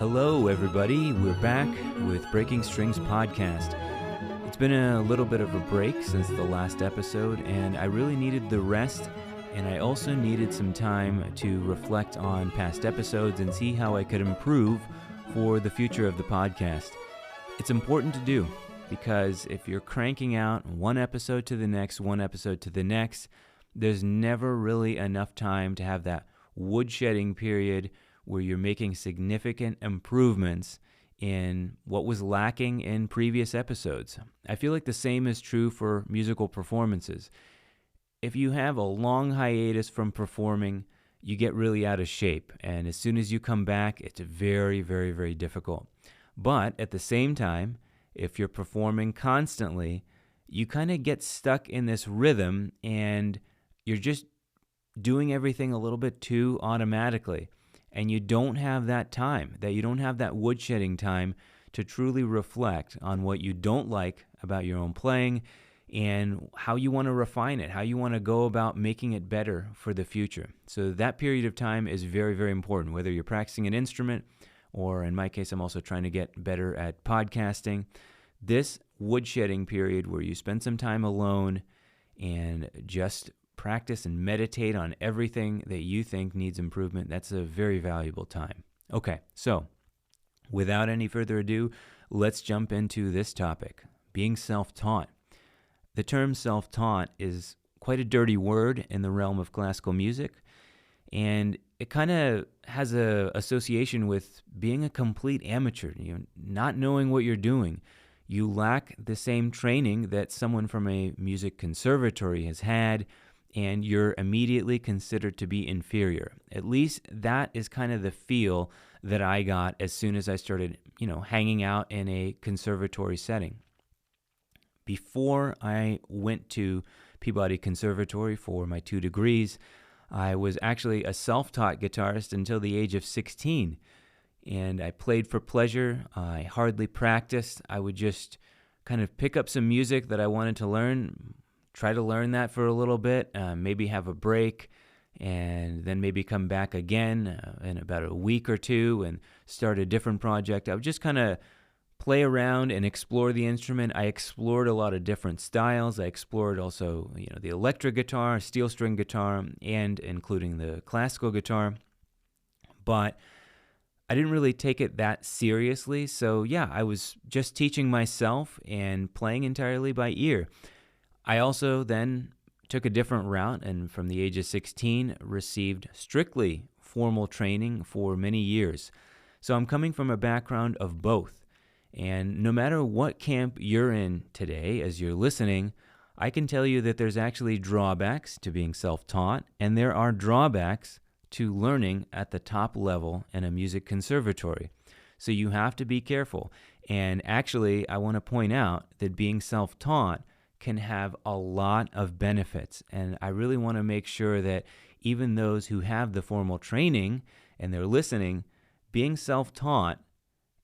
Hello, everybody. We're back with Breaking Strings Podcast. It's been a little bit of a break since the last episode, and I really needed the rest, and I also needed some time to reflect on past episodes and see how I could improve for the future of the podcast. It's important to do, because if you're cranking out one episode to the next, there's never really enough time to have that woodshedding period where you're making significant improvements in what was lacking in previous episodes. I feel like the same is true for musical performances. If you have a long hiatus from performing, you get really out of shape, and as soon as you come back, it's very, very, very difficult. But at the same time, if you're performing constantly, you kind of get stuck in this rhythm, and you're just doing everything a little bit too automatically. And you don't have that time, you don't have that woodshedding time to truly reflect on what you don't like about your own playing and how you want to refine it, how you want to go about making it better for the future. So that period of time is very, very important, whether you're practicing an instrument or, in my case, I'm also trying to get better at podcasting. This woodshedding period where you spend some time alone and just practice and meditate on everything that you think needs improvement, that's a very valuable time. Okay, so without any further ado, let's jump into this topic, being self-taught. The term self-taught is quite a dirty word in the realm of classical music, and it kind of has an association with being a complete amateur, not knowing what you're doing. You lack the same training that someone from a music conservatory has had, and you're immediately considered to be inferior. At least that is kind of the feel that I got as soon as I started, hanging out in a conservatory setting. Before I went to Peabody Conservatory for my 2 degrees, I was actually a self-taught guitarist until the age of 16. And I played for pleasure. I hardly practiced. I would just kind of pick up some music that I wanted to learn, try to learn that for a little bit, maybe have a break, and then maybe come back again in about a week or two and start a different project. I would just kind of play around and explore the instrument. I explored a lot of different styles. I explored also, the electric guitar, steel string guitar, and including the classical guitar. But I didn't really take it that seriously. So yeah, I was just teaching myself and playing entirely by ear. I also then took a different route, and from the age of 16, received strictly formal training for many years. So I'm coming from a background of both. And no matter what camp you're in today, as you're listening, I can tell you that there's actually drawbacks to being self-taught, and there are drawbacks to learning at the top level in a music conservatory. So you have to be careful. And actually, I want to point out that being self-taught can have a lot of benefits. And I really want to make sure that even those who have the formal training and they're listening, being self-taught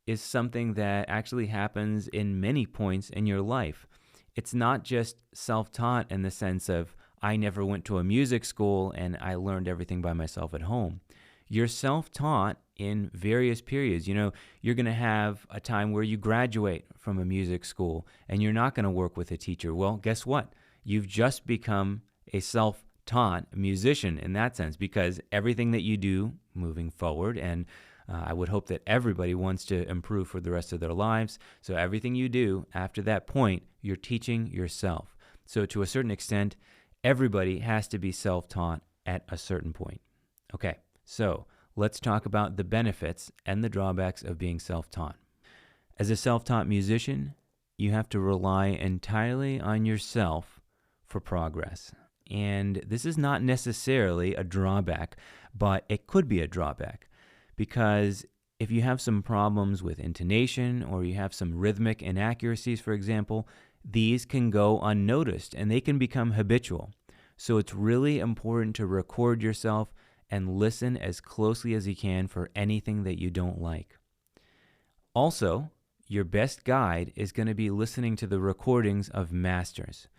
is something that actually happens in many points in your life. It's not just self-taught in the sense of I never went to a music school and I learned everything by myself at home. You're self-taught in various periods. You're going to have a time where you graduate from a music school and you're not going to work with a teacher. Well, guess what? You've just become a self-taught musician in that sense, because everything that you do moving forward, and I would hope that everybody wants to improve for the rest of their lives. So everything you do after that point, you're teaching yourself. So to a certain extent, everybody has to be self-taught at a certain point. Okay. So let's talk about the benefits and the drawbacks of being self-taught. As a self-taught musician, you have to rely entirely on yourself for progress. And this is not necessarily a drawback, but it could be a drawback, because if you have some problems with intonation or you have some rhythmic inaccuracies, for example, these can go unnoticed and they can become habitual. So it's really important to record yourself and listen as closely as you can for anything that you don't like. Also, your best guide is going to be listening to the recordings of masters.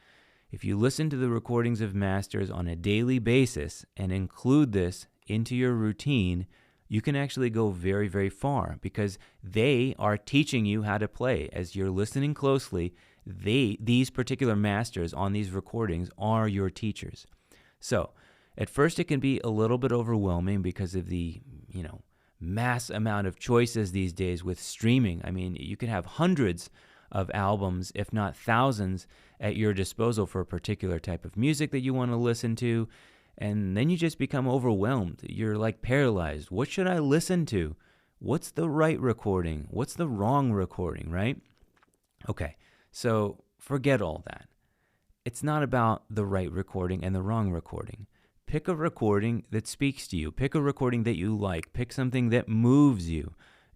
If you listen to the recordings of masters on a daily basis and include this into your routine, you can actually go very, very far because they are teaching you how to play. As you're listening closely, these particular masters on these recordings are your teachers. So at first it can be a little bit overwhelming because of the, mass amount of choices these days with streaming. I mean, you can have hundreds of albums, if not thousands, at your disposal for a particular type of music that you want to listen to. And then you just become overwhelmed. You're like paralyzed. What should I listen to? What's the right recording? What's the wrong recording, right? Okay, so forget all that. It's not about the right recording and the wrong recording. Pick a recording that speaks to you. Pick a recording that you like. Pick something that moves you.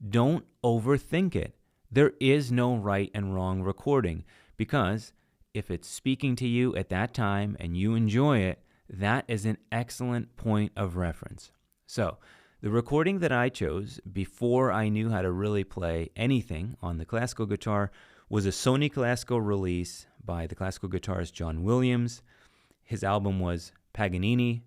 Don't overthink it. There is no right and wrong recording because if it's speaking to you at that time and you enjoy it, that is an excellent point of reference. So, the recording that I chose before I knew how to really play anything on the classical guitar was a Sony classical release by the classical guitarist John Williams. His album was Paganini,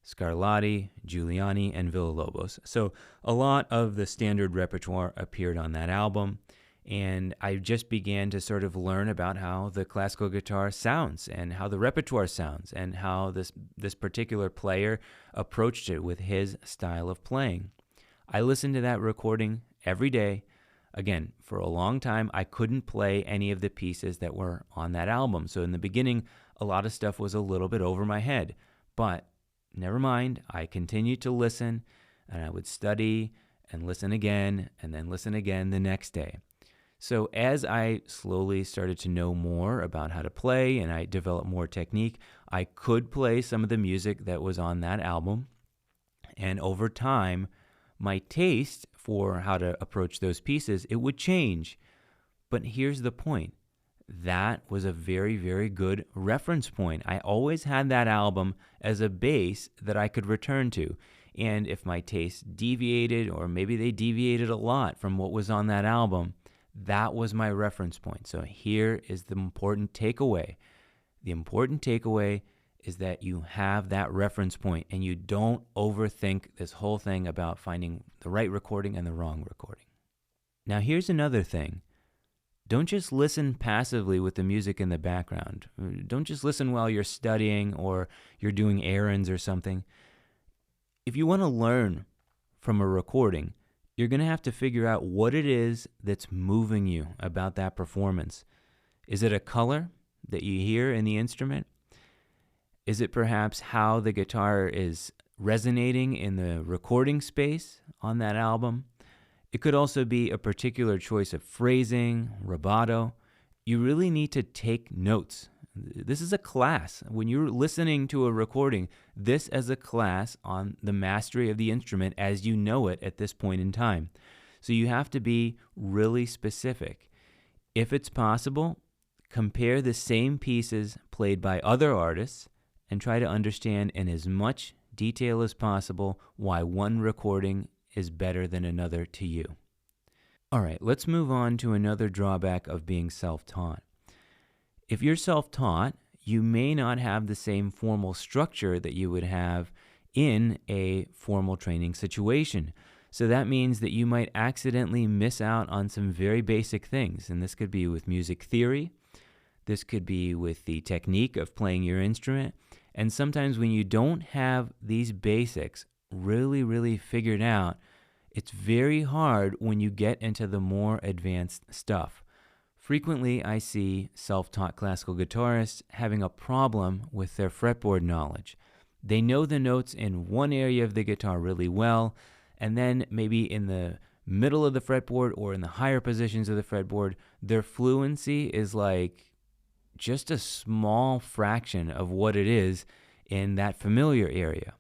Scarlatti, Giuliani, and Villa-Lobos. So, a lot of the standard repertoire appeared on that album. And I just began to sort of learn about how the classical guitar sounds and how the repertoire sounds and how this particular player approached it with his style of playing. I listened to that recording every day. Again, for a long time, I couldn't play any of the pieces that were on that album. So in the beginning, a lot of stuff was a little bit over my head. But never mind, I continued to listen, and I would study and listen again, and then listen again the next day. So as I slowly started to know more about how to play and I developed more technique, I could play some of the music that was on that album. And over time, my taste for how to approach those pieces, it would change. But here's the point. That was a very, very good reference point. I always had that album as a base that I could return to. And if my taste deviated, or maybe they deviated a lot from what was on that album, that was my reference point. So here is the important takeaway. The important takeaway is that you have that reference point and you don't overthink this whole thing about finding the right recording and the wrong recording. Now here's another thing. Don't just listen passively with the music in the background. Don't just listen while you're studying or you're doing errands or something. If you want to learn from a recording, you're going to have to figure out what it is that's moving you about that performance. Is it a color that you hear in the instrument? Is it perhaps how the guitar is resonating in the recording space on that album? It could also be a particular choice of phrasing, rubato. You really need to take notes. This is a class. When you're listening to a recording, this is a class on the mastery of the instrument as you know it at this point in time. So you have to be really specific. If it's possible, compare the same pieces played by other artists and try to understand in as much detail as possible why one recording is better than another to you. All right, let's move on to another drawback of being self-taught. If you're self-taught, you may not have the same formal structure that you would have in a formal training situation. So that means that you might accidentally miss out on some very basic things. And this could be with music theory. This could be with the technique of playing your instrument. And sometimes when you don't have these basics really, really figured out, it's very hard when you get into the more advanced stuff. Frequently, I see self-taught classical guitarists having a problem with their fretboard knowledge. They know the notes in one area of the guitar really well, and then maybe in the middle of the fretboard or in the higher positions of the fretboard, their fluency is like just a small fraction of what it is in that familiar area.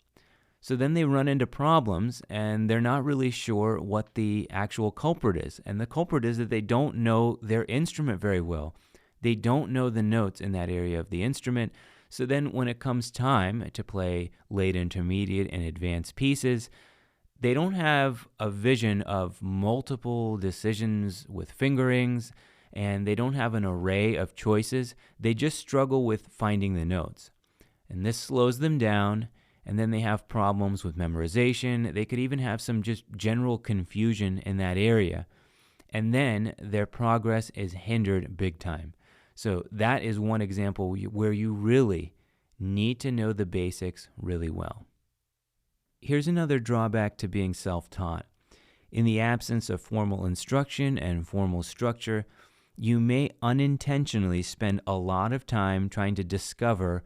So then they run into problems and they're not really sure what the actual culprit is. And the culprit is that they don't know their instrument very well. They don't know the notes in that area of the instrument. So then when it comes time to play late intermediate and advanced pieces, they don't have a vision of multiple decisions with fingerings, and they don't have an array of choices. They just struggle with finding the notes. And this slows them down, and then they have problems with memorization. They could even have some just general confusion in that area. And then their progress is hindered big time. So that is one example where you really need to know the basics really well. Here's another drawback to being self-taught. In the absence of formal instruction and formal structure, you may unintentionally spend a lot of time trying to discover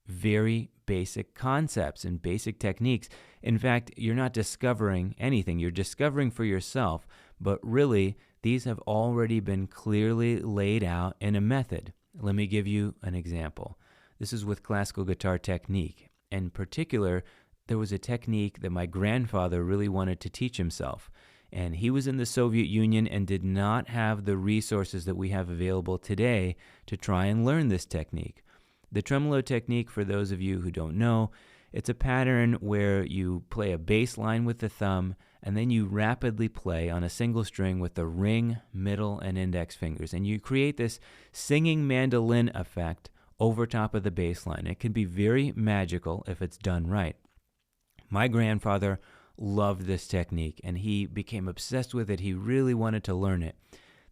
very basic concepts and basic techniques. In fact, you're not discovering anything. You're discovering for yourself, but really, these have already been clearly laid out in a method. Let me give you an example. This is with classical guitar technique. In particular, there was a technique that my grandfather really wanted to teach himself. And he was in the Soviet Union and did not have the resources that we have available today to try and learn this technique. The tremolo technique, for those of you who don't know, it's a pattern where you play a bass line with the thumb and then you rapidly play on a single string with the ring, middle, and index fingers. And you create this singing mandolin effect over top of the bass line. It can be very magical if it's done right. My grandfather loved this technique and he became obsessed with it. He really wanted to learn it.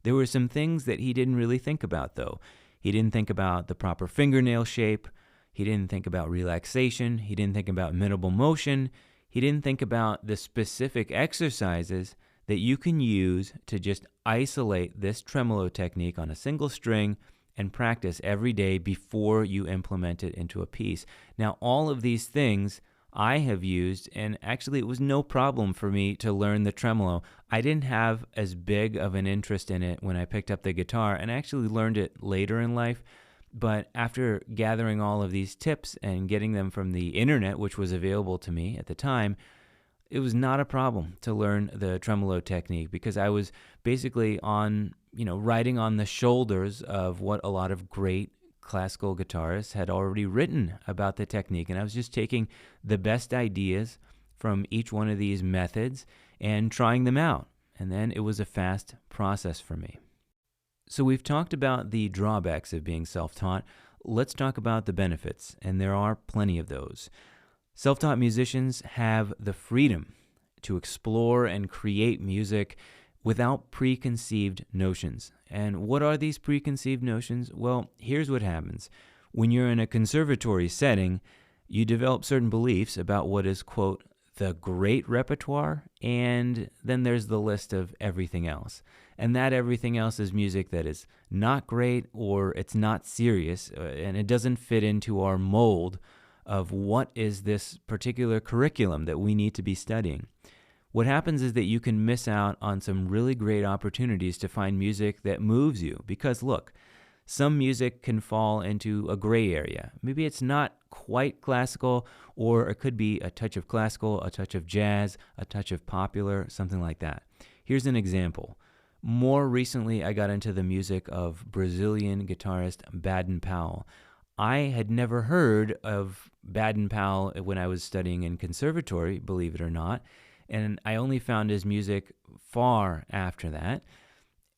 There were some things that he didn't really think about though. He didn't think about the proper fingernail shape. He didn't think about relaxation. He didn't think about minimal motion. He didn't think about the specific exercises that you can use to just isolate this tremolo technique on a single string and practice every day before you implement it into a piece. Now, all of these things I have used, and actually it was no problem for me to learn the tremolo. I didn't have as big of an interest in it when I picked up the guitar, and I actually learned it later in life. But after gathering all of these tips and getting them from the internet, which was available to me at the time, it was not a problem to learn the tremolo technique because I was basically riding on the shoulders of what a lot of great classical guitarists had already written about the technique. And I was just taking the best ideas from each one of these methods and trying them out. And then it was a fast process for me. So we've talked about the drawbacks of being self-taught. Let's talk about the benefits, and there are plenty of those. Self-taught musicians have the freedom to explore and create music without preconceived notions. And what are these preconceived notions? Well, here's what happens. When you're in a conservatory setting, you develop certain beliefs about what is, quote, the great repertoire, and then there's the list of everything else. And that everything else is music that is not great or it's not serious, and it doesn't fit into our mold of what is this particular curriculum that we need to be studying. What happens is that you can miss out on some really great opportunities to find music that moves you. Because look, some music can fall into a gray area. Maybe it's not quite classical, or it could be a touch of classical, a touch of jazz, a touch of popular, something like that. Here's an example. More recently, I got into the music of Brazilian guitarist Baden-Powell. I had never heard of Baden-Powell when I was studying in conservatory, believe it or not, and I only found his music far after that.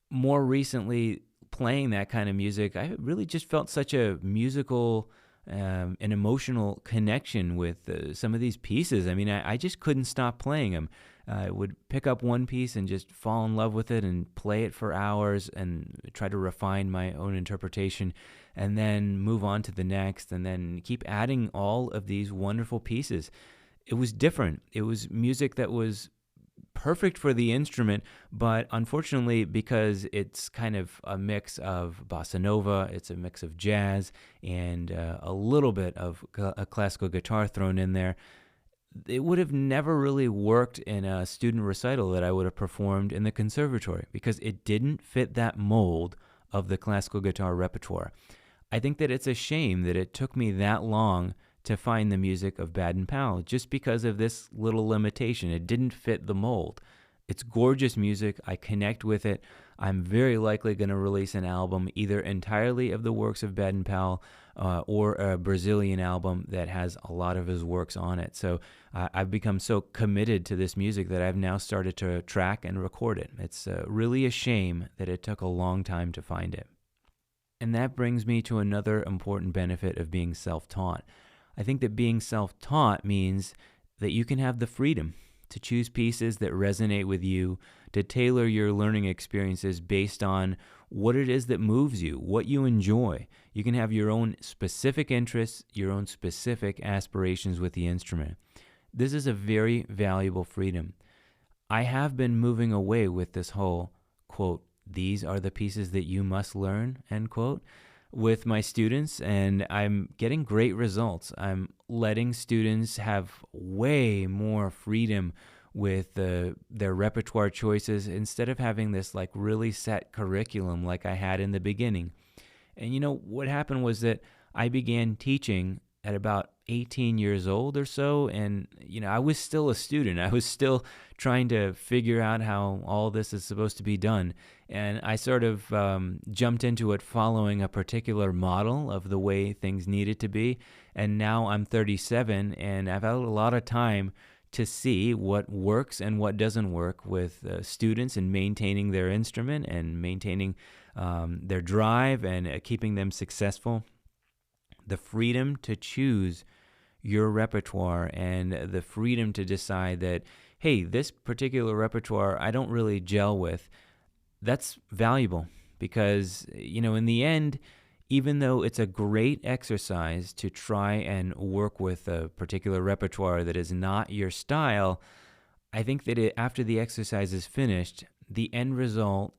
More recently, playing that kind of music, I really just felt such a musical an emotional connection with some of these pieces. I mean, I just couldn't stop playing them. I would pick up one piece and just fall in love with it and play it for hours and try to refine my own interpretation and then move on to the next and then keep adding all of these wonderful pieces. It was different. It was music that was perfect for the instrument, but unfortunately, because it's kind of a mix of bossa nova, it's a mix of jazz, and a little bit of a classical guitar thrown in there, it would have never really worked in a student recital that I would have performed in the conservatory because it didn't fit that mold of the classical guitar repertoire. I think that it's a shame that it took me that long to find the music of Baden-Powell just because of this little limitation. It didn't fit the mold. It's gorgeous music. I connect with it. I'm very likely going to release an album either entirely of the works of Baden-Powell or a Brazilian album that has a lot of his works on it. So I've become so committed to this music that I've now started to track and record it. It's really a shame that it took a long time to find it. And that brings me to another important benefit of being self-taught. I think that being self-taught means that you can have the freedom to choose pieces that resonate with you, to tailor your learning experiences based on what it is that moves you, what you enjoy. You can have your own specific interests, your own specific aspirations with the instrument. This is a very valuable freedom. I have been moving away with this whole, quote, these are the pieces that you must learn, end quote, with my students, and I'm getting great results. I'm letting students have way more freedom with their repertoire choices instead of having this like really set curriculum like I had in the beginning. And what happened was that I began teaching at about 18 years old or so, and I was still a student. I was still trying to figure out how all this is supposed to be done, and I sort of jumped into it following a particular model of the way things needed to be. And now I'm 37, and I've had a lot of time to see what works and what doesn't work with students in maintaining their instrument and maintaining their drive and keeping them successful. The freedom to choose your repertoire and the freedom to decide that, hey, this particular repertoire I don't really gel with, that's valuable because, in the end, even though it's a great exercise to try and work with a particular repertoire that is not your style, I think that after the exercise is finished, the end result,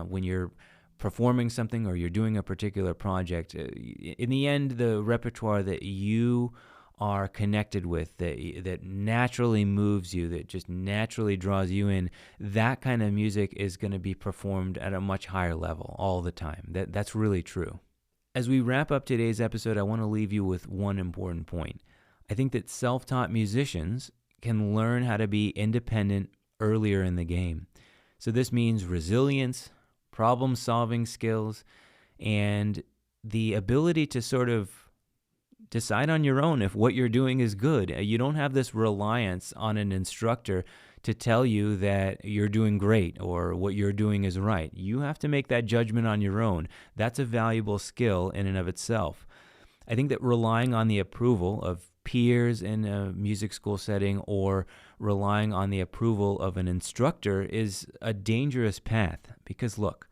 when you're performing something or you're doing a particular project, in the end, the repertoire that you are connected with, that naturally moves you, that just naturally draws you in, that kind of music is going to be performed at a much higher level all the time. That's really true. As we wrap up today's episode, I want to leave you with one important point. I think that self-taught musicians can learn how to be independent earlier in the game. So this means resilience, problem-solving skills, and the ability to sort of decide on your own if what you're doing is good. You don't have this reliance on an instructor to tell you that you're doing great or what you're doing is right. You have to make that judgment on your own. That's a valuable skill in and of itself. I think that relying on the approval of peers in a music school setting or relying on the approval of an instructor is a dangerous path because, look,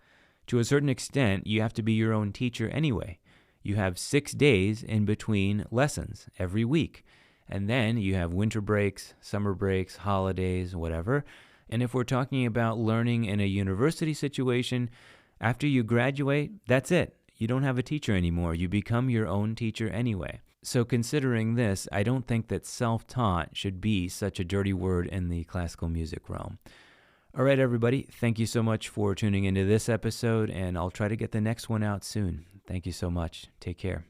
to a certain extent, you have to be your own teacher anyway. You have 6 days in between lessons every week. And then you have winter breaks, summer breaks, holidays, whatever. And if we're talking about learning in a university situation, after you graduate, that's it. You don't have a teacher anymore. You become your own teacher anyway. So considering this, I don't think that self-taught should be such a dirty word in the classical music realm. All right, everybody, thank you so much for tuning into this episode, and I'll try to get the next one out soon. Thank you so much. Take care.